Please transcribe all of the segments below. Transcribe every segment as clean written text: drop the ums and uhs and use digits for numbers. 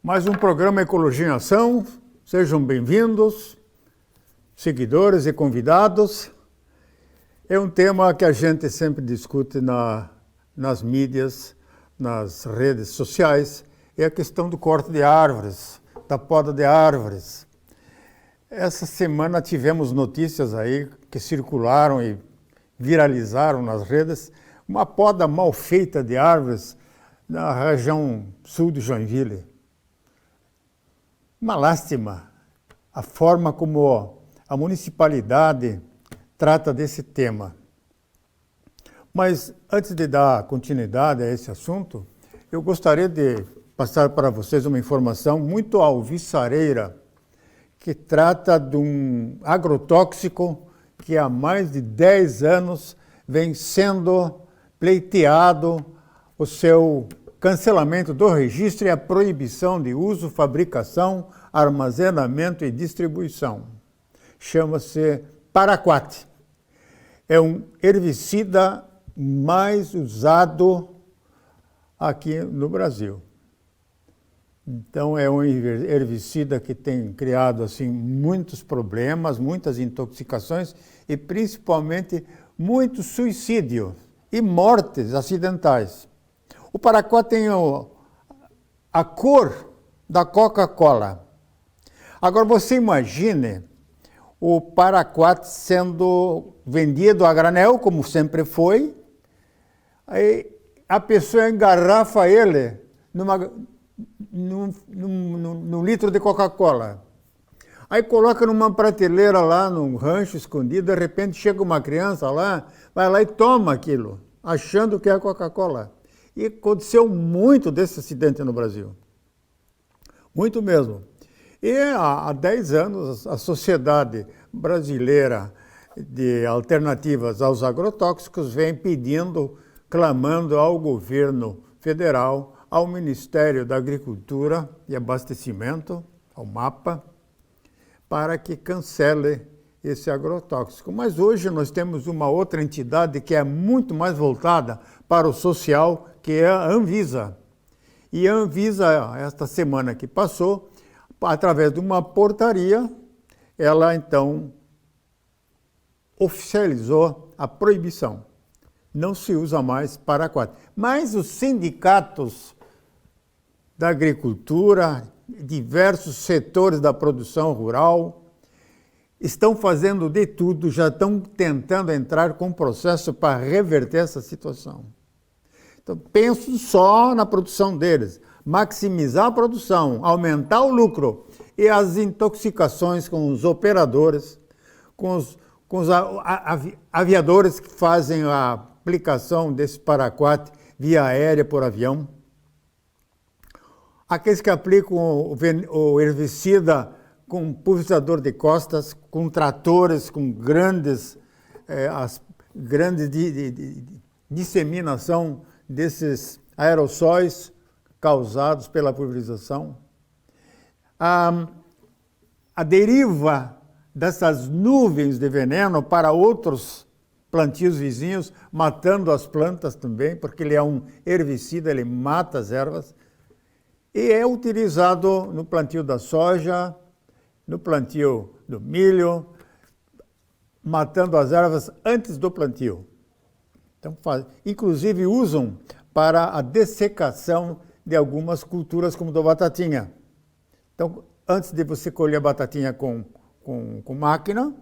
Mais um programa Ecologia em Ação. Sejam bem-vindos, seguidores e convidados. É um tema que a gente sempre discute nas mídias, nas redes sociais, é a questão do corte de árvores, da poda de árvores. Essa semana tivemos notícias aí que circularam e viralizaram nas redes, uma poda mal feita de árvores na região sul de Joinville. Uma lástima a forma como a municipalidade trata desse tema. Mas antes de dar continuidade a esse assunto, eu gostaria de passar para vocês uma informação muito alvissareira que trata de um agrotóxico que há mais de 10 anos vem sendo pleiteado o seu cancelamento do registro e a proibição de uso, fabricação, armazenamento e distribuição. Chama-se paraquat. É um herbicida mais usado aqui no Brasil. Então é um herbicida que tem criado assim muitos problemas, muitas intoxicações e principalmente muito suicídio e mortes acidentais. O paraquat tem a cor da Coca-Cola. Agora você imagine o paraquat sendo vendido a granel, como sempre foi, aí a pessoa engarrafa ele num litro de Coca-Cola. Aí coloca numa prateleira lá, num rancho escondido, de repente chega uma criança lá, vai lá e toma aquilo, achando que é Coca-Cola. E aconteceu muito desse acidente no Brasil. Muito mesmo. E há 10 anos a Sociedade Brasileira de Alternativas aos Agrotóxicos vem pedindo, clamando ao governo federal, ao Ministério da Agricultura e Abastecimento, ao MAPA, para que cancele esse agrotóxico. Mas hoje nós temos uma outra entidade que é muito mais voltada para o social, que é a Anvisa. E a Anvisa, esta semana que passou, através de uma portaria, ela então oficializou a proibição. Não se usa mais paraquat. Mas os sindicatos da agricultura, diversos setores da produção rural, estão fazendo de tudo, já estão tentando entrar com processo para reverter essa situação. Então, penso só na produção deles, maximizar a produção, aumentar o lucro e as intoxicações com os operadores, com os aviadores que fazem a aplicação desse paraquat via aérea por avião, aqueles que aplicam o herbicida com pulverizador de costas, com tratores, com grandes disseminação desses aerossóis causados pela pulverização. A deriva dessas nuvens de veneno para outros plantios vizinhos, matando as plantas também, porque ele é um herbicida, ele mata as ervas, e é utilizado no plantio da soja, no plantio do milho, matando as ervas antes do plantio. Então, inclusive usam para a dessecação de algumas culturas, como da batatinha. Então, antes de você colher a batatinha com máquina,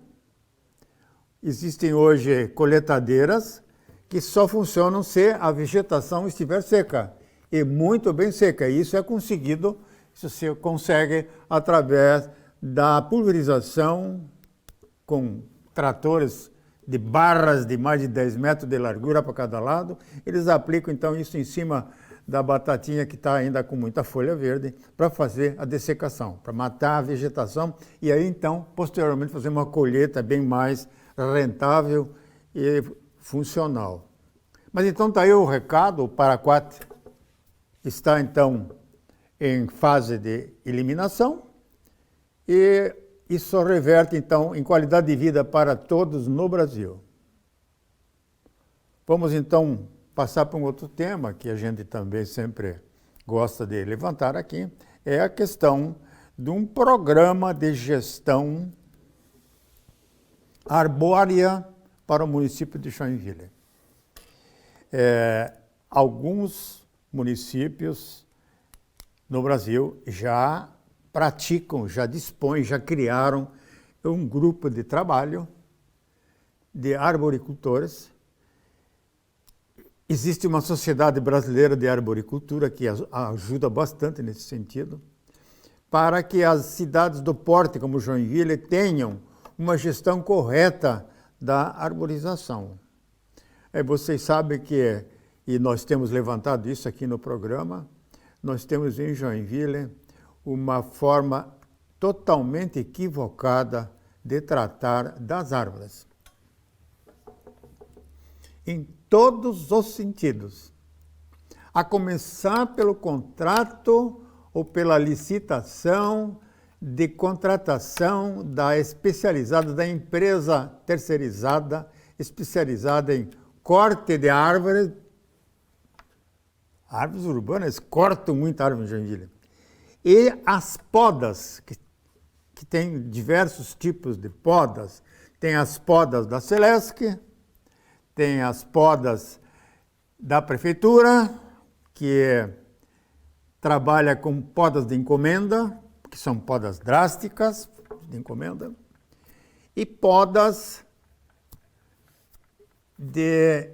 existem hoje coletadeiras que só funcionam se a vegetação estiver seca, e muito bem seca. Isso é conseguido, isso você consegue através da pulverização com tratores de barras de mais de 10 metros de largura para cada lado. Eles aplicam então isso em cima da batatinha que está ainda com muita folha verde para fazer a dessecação, para matar a vegetação e aí então posteriormente fazer uma colheita bem mais rentável e funcional. Mas então está aí o recado, o paraquat está então em fase de eliminação e isso reverte então em qualidade de vida para todos no Brasil. Vamos então passar para um outro tema que a gente também sempre gosta de levantar aqui, é a questão de um programa de gestão arbórea para o município de Joinville. Alguns municípios no Brasil já praticam, já dispõem, já criaram um grupo de trabalho de arboricultores. Existe uma sociedade brasileira de arboricultura que ajuda bastante nesse sentido, para que as cidades do porte, como Joinville, tenham uma gestão correta da arborização. Vocês sabem que, e nós temos levantado isso aqui no programa, nós temos em Joinville uma forma totalmente equivocada de tratar das árvores. Em todos os sentidos. A começar pelo contrato ou pela licitação de contratação da especializada, da empresa terceirizada, especializada em corte de árvores. Árvores urbanas cortam muita árvore em Joinville. E as podas, que tem diversos tipos de podas. Tem as podas da Celesc, tem as podas da prefeitura, que trabalha com podas de encomenda, que são podas drásticas de encomenda, e podas de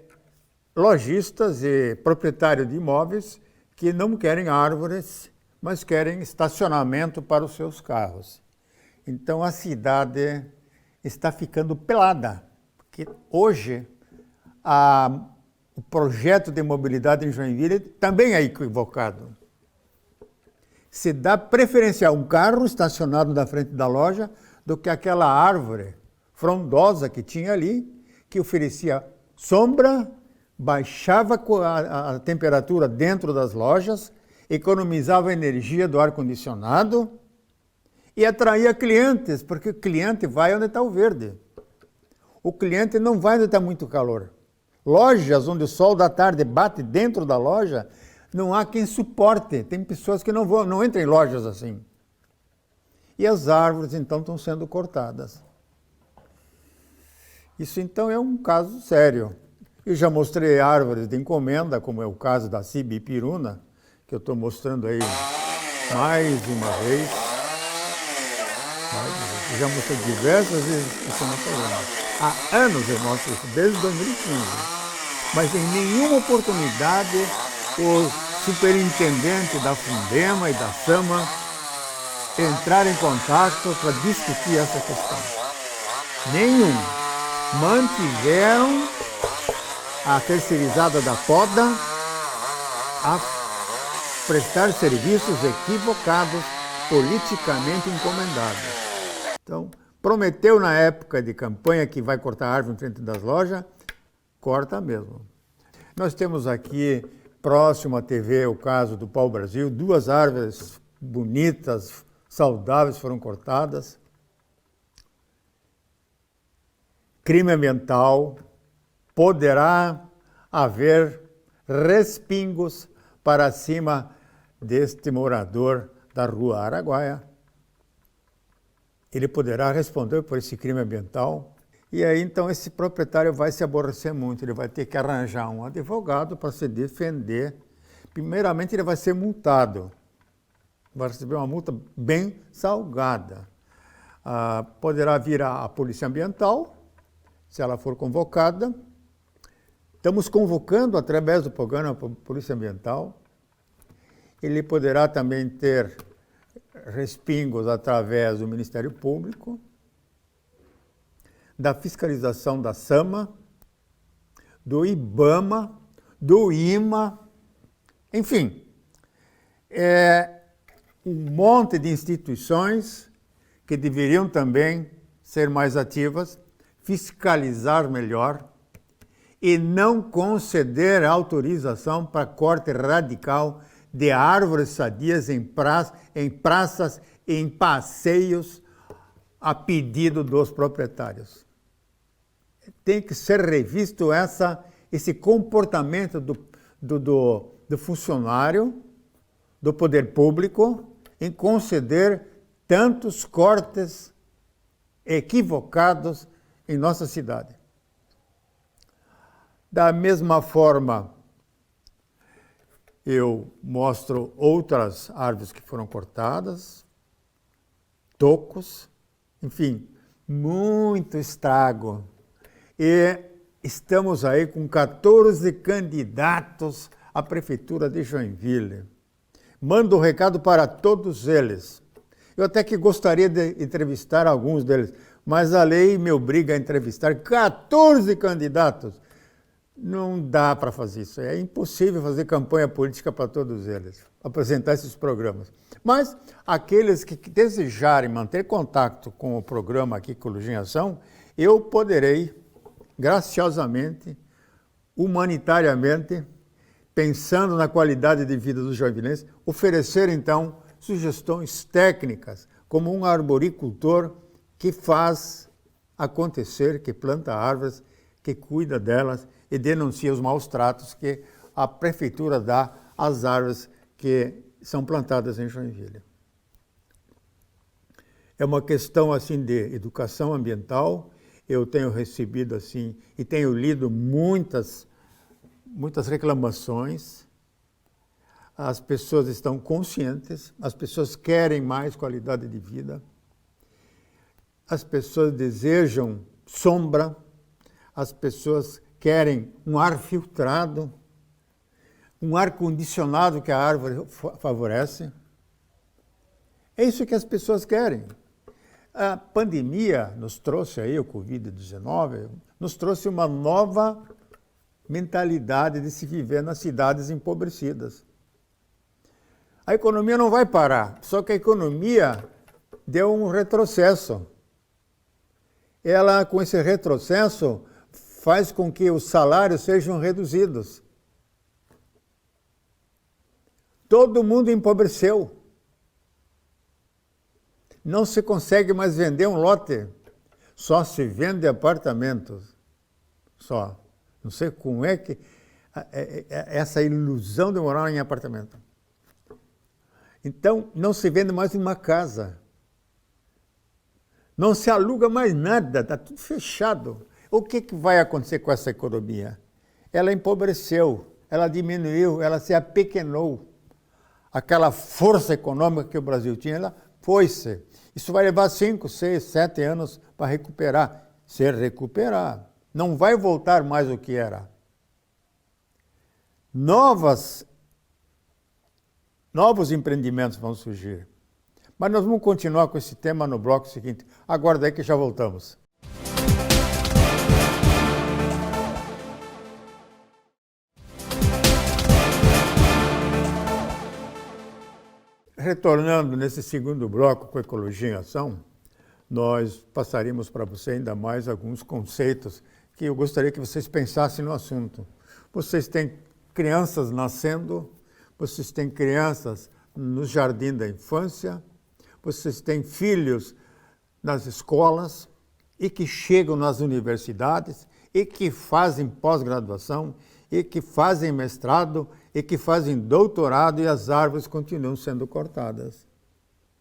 lojistas e proprietários de imóveis que não querem árvores, mas querem estacionamento para os seus carros. Então a cidade está ficando pelada, porque hoje o projeto de mobilidade em Joinville também é equivocado. Se dá preferência a um carro estacionado na frente da loja do que aquela árvore frondosa que tinha ali, que oferecia sombra, baixava a temperatura dentro das lojas, economizava a energia do ar-condicionado e atraía clientes, porque o cliente vai onde está o verde. O cliente não vai onde está muito calor. Lojas onde o sol da tarde bate dentro da loja, não há quem suporte. Tem pessoas que não entram em lojas assim. E as árvores, então, estão sendo cortadas. Isso, então, é um caso sério. Eu já mostrei árvores de encomenda, como é o caso da Cibipiruna, que eu estou mostrando aí mais uma vez. Eu já mostrei diversas vezes isso no programa. Há anos eu mostro isso, desde 2015. Mas em nenhuma oportunidade o superintendente da Fundema e da Sama entrar em contato para discutir essa questão. Nenhum. Mantiveram a terceirizada da poda a prestar serviços equivocados, politicamente encomendados. Então, prometeu na época de campanha que vai cortar árvore em frente das lojas, corta mesmo. Nós temos aqui, próximo à TV, o caso do pau-brasil, 2 árvores bonitas, saudáveis foram cortadas. Crime ambiental, poderá haver respingos para cima deste morador da Rua Araguaia. Ele poderá responder por esse crime ambiental. E aí, então, esse proprietário vai se aborrecer muito, ele vai ter que arranjar um advogado para se defender. Primeiramente, ele vai ser multado, vai receber uma multa bem salgada. Poderá vir a Polícia Ambiental, se ela for convocada. Estamos convocando, através do programa Polícia Ambiental. Ele poderá também ter respingos através do Ministério Público, da fiscalização da Sama, do IBAMA, do IMA, enfim, um monte de instituições que deveriam também ser mais ativas, fiscalizar melhor e não conceder autorização para corte radical de árvores sadias em praças, em passeios, a pedido dos proprietários. Tem que ser revisto esse comportamento do funcionário, do poder público, em conceder tantos cortes equivocados em nossa cidade. Da mesma forma, eu mostro outras árvores que foram cortadas, tocos, enfim, muito estrago. E estamos aí com 14 candidatos à Prefeitura de Joinville. Mando um recado para todos eles. Eu até que gostaria de entrevistar alguns deles, mas a lei me obriga a entrevistar 14 candidatos. Não dá para fazer isso. É impossível fazer campanha política para todos eles, apresentar esses programas. Mas aqueles que desejarem manter contato com o programa aqui, Ecologia em Ação, eu poderei, graciosamente, humanitariamente, pensando na qualidade de vida dos joinvilenses, oferecer, então, sugestões técnicas, como um arboricultor que faz acontecer, que planta árvores, que cuida delas e denuncia os maus tratos que a prefeitura dá às árvores que são plantadas em Joinville. É uma questão assim de educação ambiental. Eu tenho recebido assim e tenho lido muitas reclamações. As pessoas estão conscientes, as pessoas querem mais qualidade de vida, as pessoas desejam sombra, as pessoas querem um ar filtrado, um ar condicionado que a árvore favorece. É isso que as pessoas querem. A pandemia nos trouxe aí, o Covid-19, nos trouxe uma nova mentalidade de se viver nas cidades empobrecidas. A economia não vai parar, só que a economia deu um retrocesso. Ela, com esse retrocesso, faz com que os salários sejam reduzidos. Todo mundo empobreceu. Não se consegue mais vender um lote. Só se vende apartamentos. Só. Não sei como é que essa ilusão de morar em apartamento. Então, não se vende mais uma casa. Não se aluga mais nada, está tudo fechado. O que vai acontecer com essa economia? Ela empobreceu, ela diminuiu, ela se apequenou. Aquela força econômica que o Brasil tinha, ela foi-se. Isso vai levar 5, 6, 7 anos para recuperar. Se recuperar, não vai voltar mais o que era. Novos empreendimentos vão surgir. Mas nós vamos continuar com esse tema no bloco seguinte. Aguarda aí que já voltamos. Retornando nesse segundo bloco com Ecologia em Ação, nós passaríamos para você ainda mais alguns conceitos que eu gostaria que vocês pensassem no assunto. Vocês têm crianças nascendo, vocês têm crianças no jardim da infância, vocês têm filhos nas escolas e que chegam nas universidades e que fazem pós-graduação e que fazem mestrado e que fazem doutorado e as árvores continuam sendo cortadas.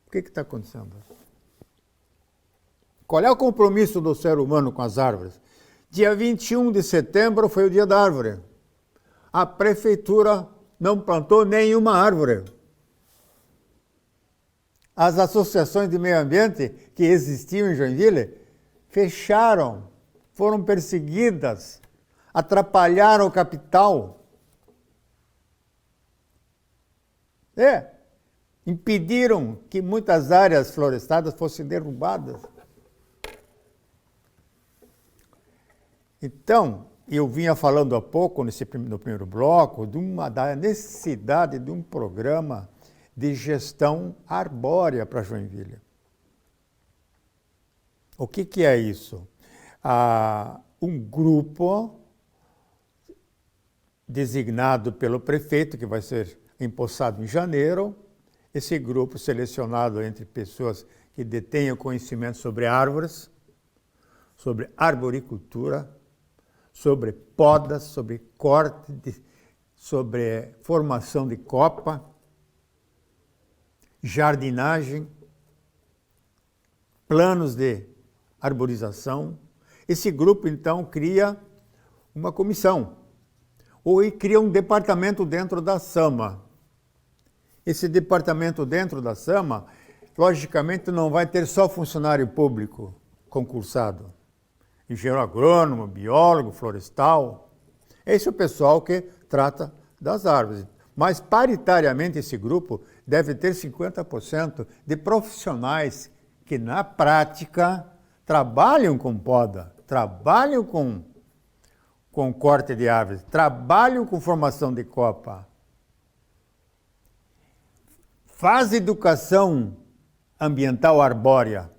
O que está acontecendo? Qual é o compromisso do ser humano com as árvores? Dia 21 de setembro foi o dia da árvore. A prefeitura não plantou nenhuma árvore. As associações de meio ambiente que existiam em Joinville fecharam, foram perseguidas, atrapalharam o capital. Impediram que muitas áreas florestadas fossem derrubadas. Então, eu vinha falando há pouco, no primeiro bloco, da necessidade de um programa de gestão arbórea para Joinville. O que é isso? Um grupo designado pelo prefeito, que vai ser empossado em janeiro, esse grupo selecionado entre pessoas que detenham conhecimento sobre árvores, sobre arboricultura, sobre podas, sobre corte, sobre formação de copa, jardinagem, planos de arborização. Esse grupo, então, cria uma comissão, ou cria um departamento dentro da SAMA. Esse departamento dentro da SAMA, logicamente, não vai ter só funcionário público concursado. Engenheiro agrônomo, biólogo, florestal. Esse é o pessoal que trata das árvores. Mas, paritariamente, esse grupo deve ter 50% de profissionais que, na prática, trabalham com poda, trabalham com corte de árvores, trabalham com formação de copa, faz educação ambiental arbórea,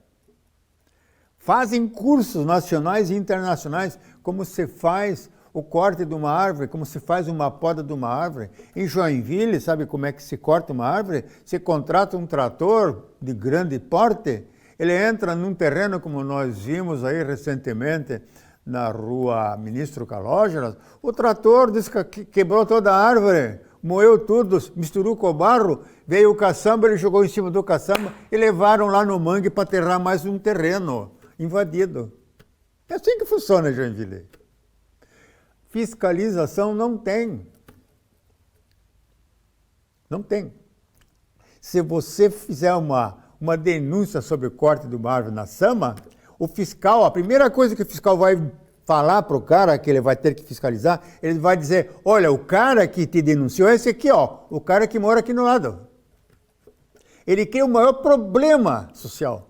fazem cursos nacionais e internacionais, como se faz o corte de uma árvore, como se faz uma poda de uma árvore. Em Joinville, sabe como é que se corta uma árvore? Se contrata um trator de grande porte, ele entra num terreno, como nós vimos aí recentemente, na rua Ministro Calógeras, o trator quebrou toda a árvore, moeu tudo, misturou com o barro, veio o caçamba, ele jogou em cima do caçamba e levaram lá no mangue para aterrar mais um terreno invadido. É assim que funciona, Joinville. Fiscalização não tem. Não tem. Se você fizer uma denúncia sobre o corte de uma árvore na SAMA, o fiscal, a primeira coisa que o fiscal vai falar para o cara que ele vai ter que fiscalizar, ele vai dizer, olha, o cara que te denunciou é esse aqui, ó, o cara que mora aqui no lado. Ele cria o maior problema social.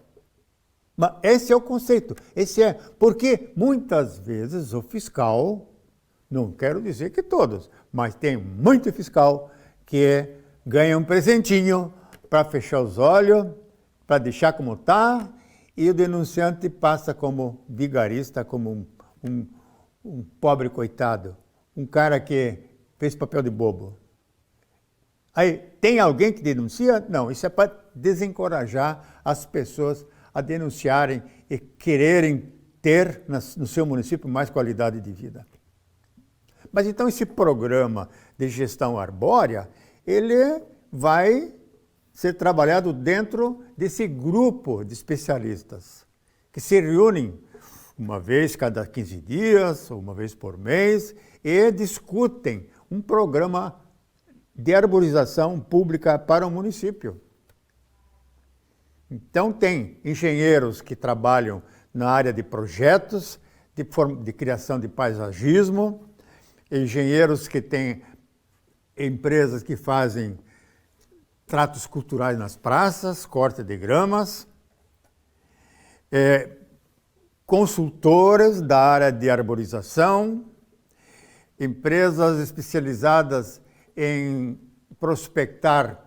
Mas esse é o conceito. Porque muitas vezes o fiscal, não quero dizer que todos, mas tem muito fiscal que ganha um presentinho para fechar os olhos, para deixar como está, e o denunciante passa como vigarista, como um pobre coitado, um cara que fez papel de bobo. Aí, tem alguém que denuncia? Não, isso é para desencorajar as pessoas a denunciarem e quererem ter no seu município mais qualidade de vida. Mas então esse programa de gestão arbórea, ele vai ser trabalhado dentro desse grupo de especialistas, que se reúnem uma vez cada 15 dias, ou uma vez por mês, e discutem um programa de arborização pública para o município. Então tem engenheiros que trabalham na área de projetos, de criação de paisagismo, engenheiros que têm empresas que fazem tratos culturais nas praças, corte de gramas, consultoras da área de arborização, empresas especializadas em prospectar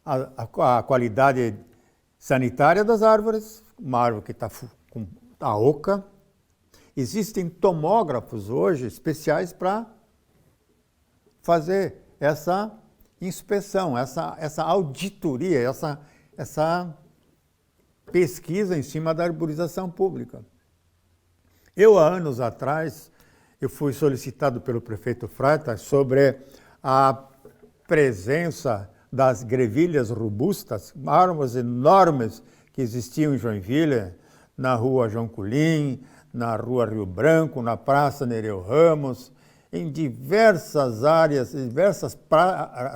a qualidade sanitária das árvores, uma árvore que está com a oca. Existem tomógrafos hoje especiais para fazer essa inspeção, essa auditoria, essa pesquisa em cima da arborização pública. Eu, há anos atrás, eu fui solicitado pelo prefeito Freitas sobre a presença das grevilhas robustas, árvores enormes que existiam em Joinville, na rua João Colim, na rua Rio Branco, na Praça Nereu Ramos, em diversas áreas, diversas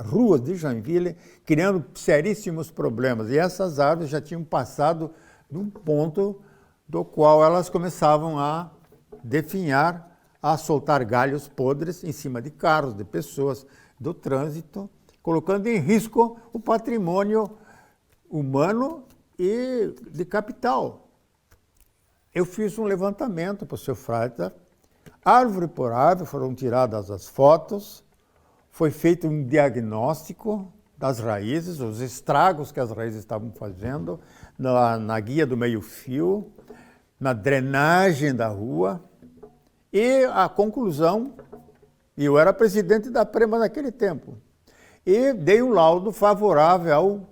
ruas de Joinville, criando seríssimos problemas. E essas árvores já tinham passado de um ponto do qual elas começavam a definhar, a soltar galhos podres em cima de carros, de pessoas, do trânsito, colocando em risco o patrimônio humano e de capital. Eu fiz um levantamento para o seu Freitas, árvore por árvore foram tiradas as fotos, foi feito um diagnóstico das raízes, os estragos que as raízes estavam fazendo, na guia do meio-fio, na drenagem da rua, e a conclusão, eu era presidente da Prema naquele tempo, e dei um laudo favorável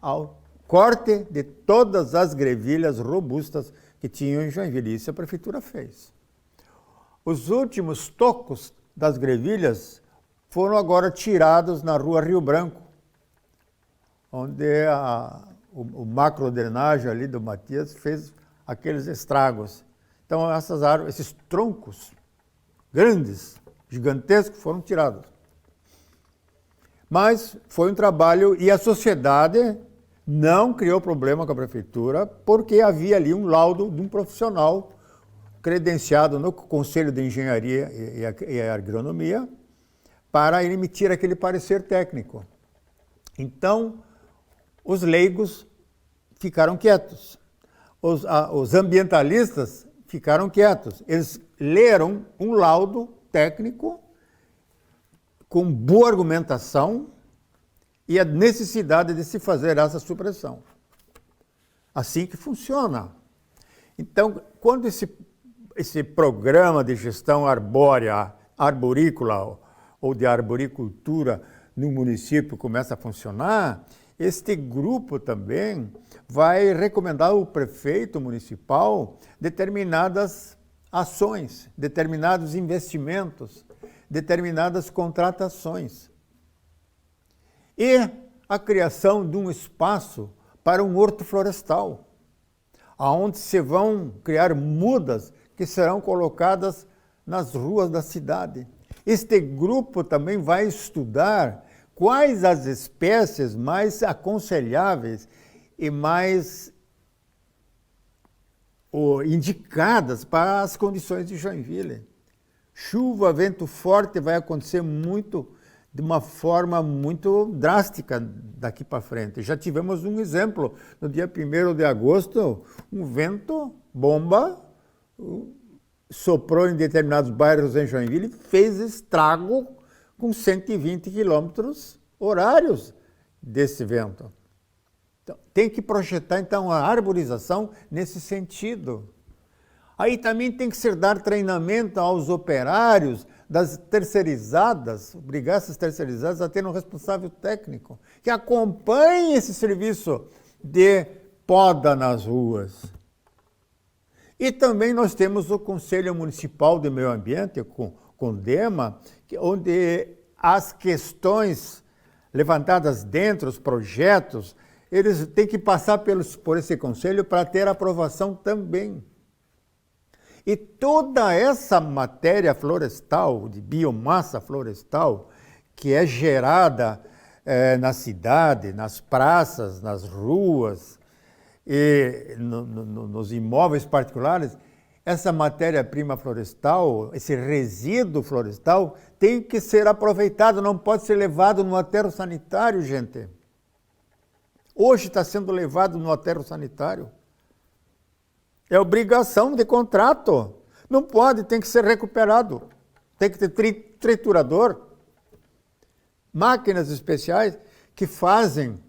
ao corte de todas as grevilhas robustas que tinham em Joinville. Isso a prefeitura fez. Os últimos tocos das grevilhas foram agora tirados na rua Rio Branco. onde o macrodrenagem ali do Matias fez aqueles estragos. Então essas árvores, esses troncos grandes, gigantescos, foram tirados. Mas foi um trabalho, e a sociedade não criou problema com a prefeitura, porque havia ali um laudo de um profissional credenciado no Conselho de Engenharia e Agronomia para emitir aquele parecer técnico. Então, os leigos ficaram quietos, os ambientalistas ficaram quietos. Eles leram um laudo técnico com boa argumentação e a necessidade de se fazer essa supressão. Assim que funciona. Então, quando esse programa de gestão arbórea, arborícola ou de arboricultura no município começa a funcionar, este grupo também vai recomendar ao prefeito municipal determinadas ações, determinados investimentos, determinadas contratações. E a criação de um espaço para um horto florestal, onde se vão criar mudas que serão colocadas nas ruas da cidade. Este grupo também vai estudar quais as espécies mais aconselháveis e mais indicadas para as condições de Joinville. Chuva, vento forte vai acontecer de uma forma muito drástica daqui para frente. Já tivemos um exemplo, no dia 1º de agosto, um vento bomba soprou em determinados bairros em Joinville e fez estrago com 120 quilômetros horários desse vento. Então, tem que projetar, então, a arborização nesse sentido. Aí também tem que ser dar treinamento aos operários das terceirizadas, obrigar essas terceirizadas a ter um responsável técnico que acompanhe esse serviço de poda nas ruas. E também nós temos o Conselho Municipal de Meio Ambiente, com DEMA, onde as questões levantadas dentro, os projetos, eles têm que passar por esse conselho para ter aprovação também. E toda essa matéria florestal, de biomassa florestal, que é gerada na cidade, nas praças, nas ruas, e nos imóveis particulares, essa matéria-prima florestal, esse resíduo florestal, tem que ser aproveitado, não pode ser levado no aterro sanitário, gente. Hoje está sendo levado no aterro sanitário. É obrigação de contrato. Não pode, tem que ser recuperado. Tem que ter triturador. Máquinas especiais que fazem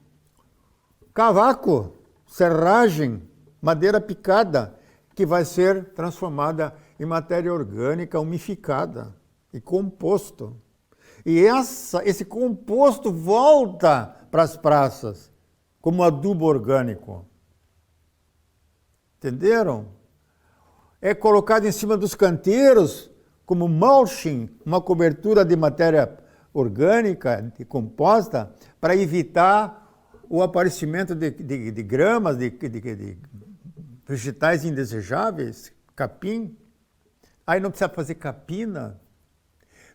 cavaco, serragem, madeira picada, que vai ser transformada em matéria orgânica umificada e composto. E esse composto volta para as praças como adubo orgânico. Entenderam? É colocado em cima dos canteiros como mulching, uma cobertura de matéria orgânica e composta para evitar o aparecimento de gramas, de vegetais indesejáveis, capim. Aí não precisa fazer capina.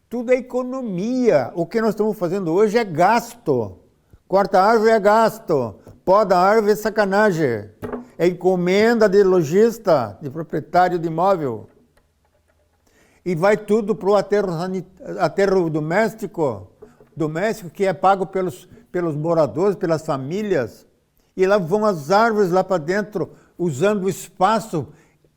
Tudo é economia. O que nós estamos fazendo hoje é gasto. Corta a árvore é gasto. Poda a árvore é sacanagem. É encomenda de lojista, de proprietário de imóvel. E vai tudo para o aterro doméstico, que é pago pelos moradores, pelas famílias. E lá vão as árvores lá para dentro, usando o espaço,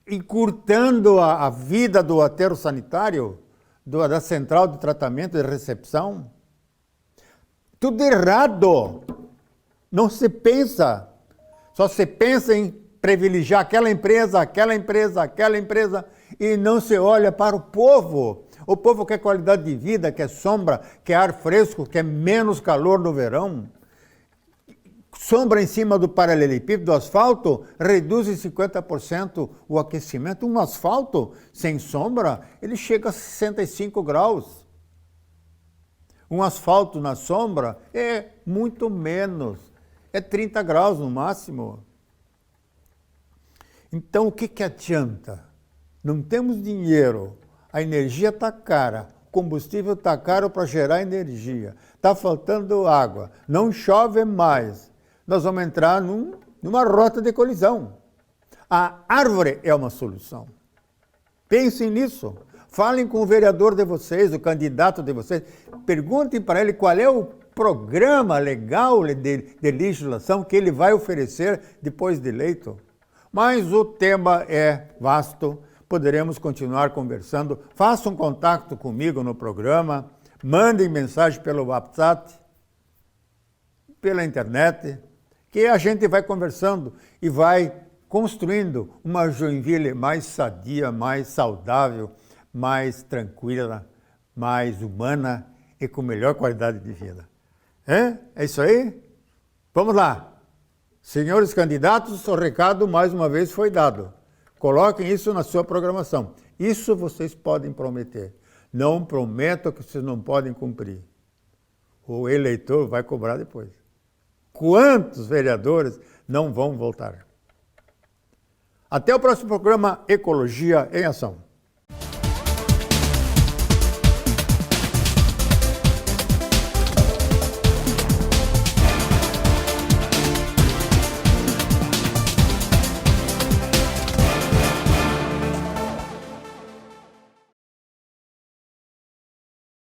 encurtando a vida do aterro sanitário, da central de tratamento e recepção. Tudo errado. Não se pensa. Só se pensa em privilegiar aquela empresa, e não se olha para o povo. O povo quer qualidade de vida, quer sombra, quer ar fresco, quer menos calor no verão. Sombra em cima do paralelepípedo, do asfalto, reduz em 50% o aquecimento. Um asfalto sem sombra, ele chega a 65 graus. Um asfalto na sombra é muito menos. é 30 graus no máximo. Então, o que adianta? Não temos dinheiro, a energia está cara, o combustível está caro para gerar energia, está faltando água, não chove mais. Nós vamos entrar numa rota de colisão. A árvore é uma solução. Pensem nisso. Falem com o vereador de vocês, o candidato de vocês. Perguntem para ele qual é o programa legal de legislação que ele vai oferecer depois de eleito. Mas o tema é vasto, poderemos continuar conversando. Façam contato comigo no programa, mandem mensagem pelo WhatsApp, pela internet, que a gente vai conversando e vai construindo uma Joinville mais sadia, mais saudável, mais tranquila, mais humana e com melhor qualidade de vida. É isso aí? Vamos lá. Senhores candidatos, o recado mais uma vez foi dado. Coloquem isso na sua programação. Isso vocês podem prometer. Não prometam que vocês não podem cumprir. O eleitor vai cobrar depois. Quantos vereadores não vão voltar? Até o próximo programa Ecologia em Ação.